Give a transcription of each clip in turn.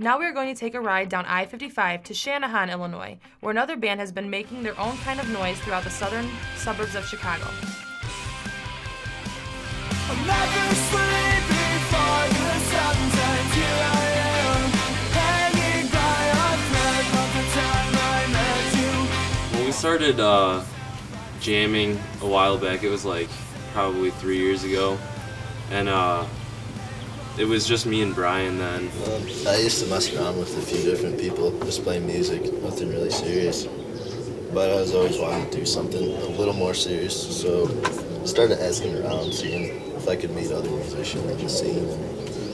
Now we are going to take a ride down I-55 to Shanahan, Illinois, where another band has been making their own kind of noise throughout the southern suburbs of Chicago. I'll never sleep before the sun sets. Here I am, hanging by a thread of the time I met you. When we started jamming a while back, it was like probably 3 years ago, and it was just me and Brian then. I used to mess around with a few different people, just playing music, nothing really serious. But I was always wanting to do something a little more serious, so I started asking around, seeing if I could meet other musicians in the scene.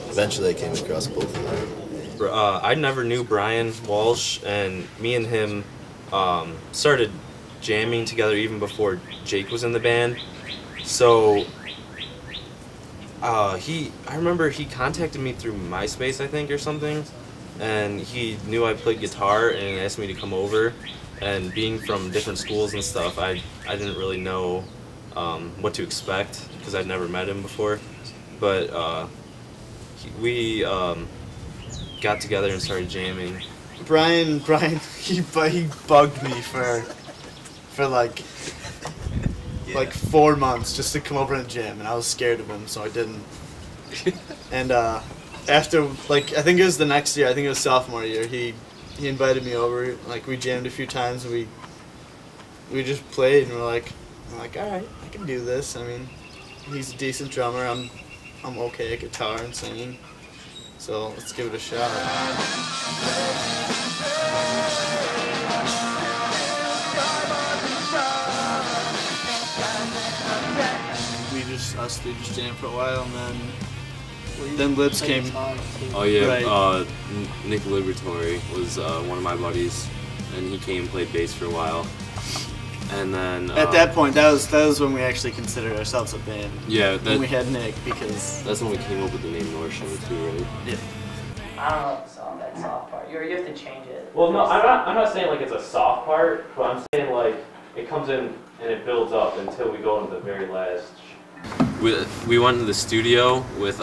Eventually I came across both of them. I never knew Brian Walsh, and me and him started jamming together even before Jake was in the band. So I remember he contacted me through MySpace, I think, or something, and he knew I played guitar and asked me to come over. And being from different schools and stuff, I didn't really know what to expect because I'd never met him before. But we got together and started jamming. Brian, he bugged me for like 4 months just to come over and jam, and I was scared of him, so I didn't. And after, like, I think it was the next year, I think it was sophomore year, he invited me over. Like, we jammed a few times, and we just played, and we're like, all right, I can do this. I mean, he's a decent drummer. I'm okay at guitar and singing, so let's give it a shot. Us three just jammed for a while, and then Libs came. Oh yeah, right. Nick Liberatory was one of my buddies, and he came and played bass for a while. And then at that point, that was when we actually considered ourselves a band. Yeah, when we had Nick, because that's when we came up with the name Northshore too, right? Yeah. I don't know the song, that soft part. You have to change it. Well, no, I'm not saying like it's a soft part, but I'm saying like it comes in and it builds up until we go into the very last. We went to the studio with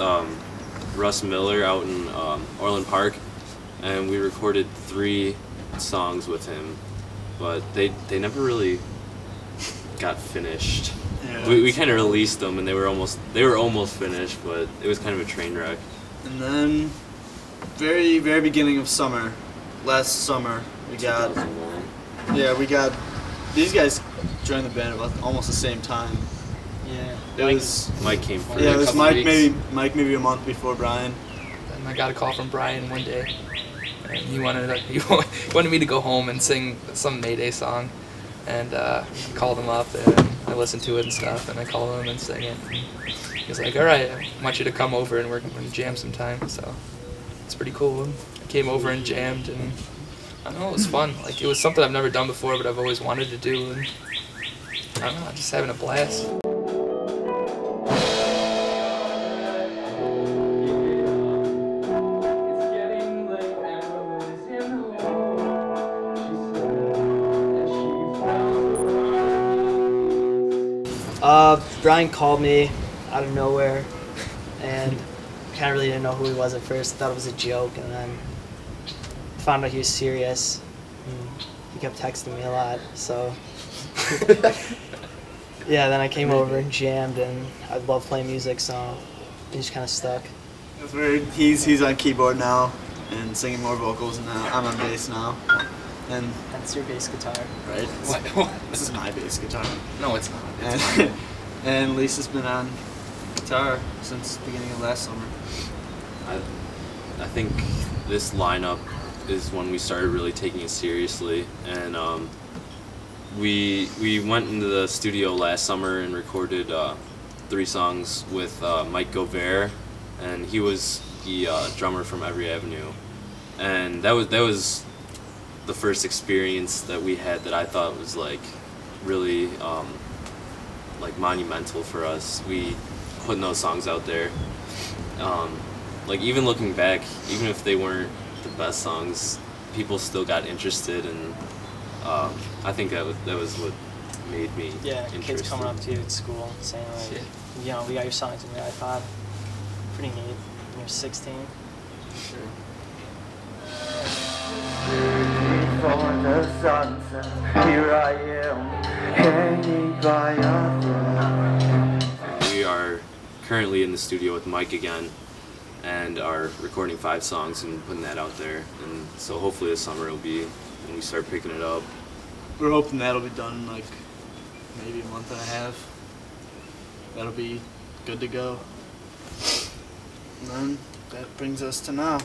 Russ Miller out in Orland Park, and we recorded 3 songs with him, but they never really got finished. Yeah, we kind of released them, and they were almost finished, but it was kind of a train wreck. And then, very beginning of summer, last summer, we got these guys joined the band about almost the same time. Yeah, Mike came first. Yeah, it was Mike maybe a month before Brian. And I got a call from Brian one day, and he wanted me to go home and sing some Mayday song, and I called him up and I listened to it and stuff, and I called him and sang it. And he was like, "All right, I want you to come over and we're going to jam sometime." So it's pretty cool. I came over and jammed, and I don't know, it was fun. Like, it was something I've never done before, but I've always wanted to do, and I don't know, just having a blast. Brian called me out of nowhere, and kind of really didn't know who he was at first. I thought it was a joke, and then found out he was serious. He kept texting me a lot, so yeah. Then I came over and jammed, and I love playing music, so it just kind of stuck. It's weird. He's on keyboard now and singing more vocals, and I'm on bass now. And that's your bass guitar, right? What? This is my bass guitar. No, it's not. And Lisa's been on guitar since the beginning of last summer. I think this lineup is when we started really taking it seriously, and we went into the studio last summer and recorded 3 songs with Mike Govere, and he was the drummer from Every Avenue, and that was the first experience that we had that I thought was like really like monumental for us. We putting those songs out there, like even looking back, even if they weren't the best songs, people still got interested, and I think that was what made me interested. Kids coming up to you at school saying like, you know, we got your songs in your iPod. Pretty neat. When you're 16. Sure. Here I am, hanging by a thread. We are currently in the studio with Mike again and are recording 5 songs and putting that out there. And so hopefully this summer will be when we start picking it up. We're hoping that'll be done in like maybe a month and a half. That'll be good to go. And then that brings us to now.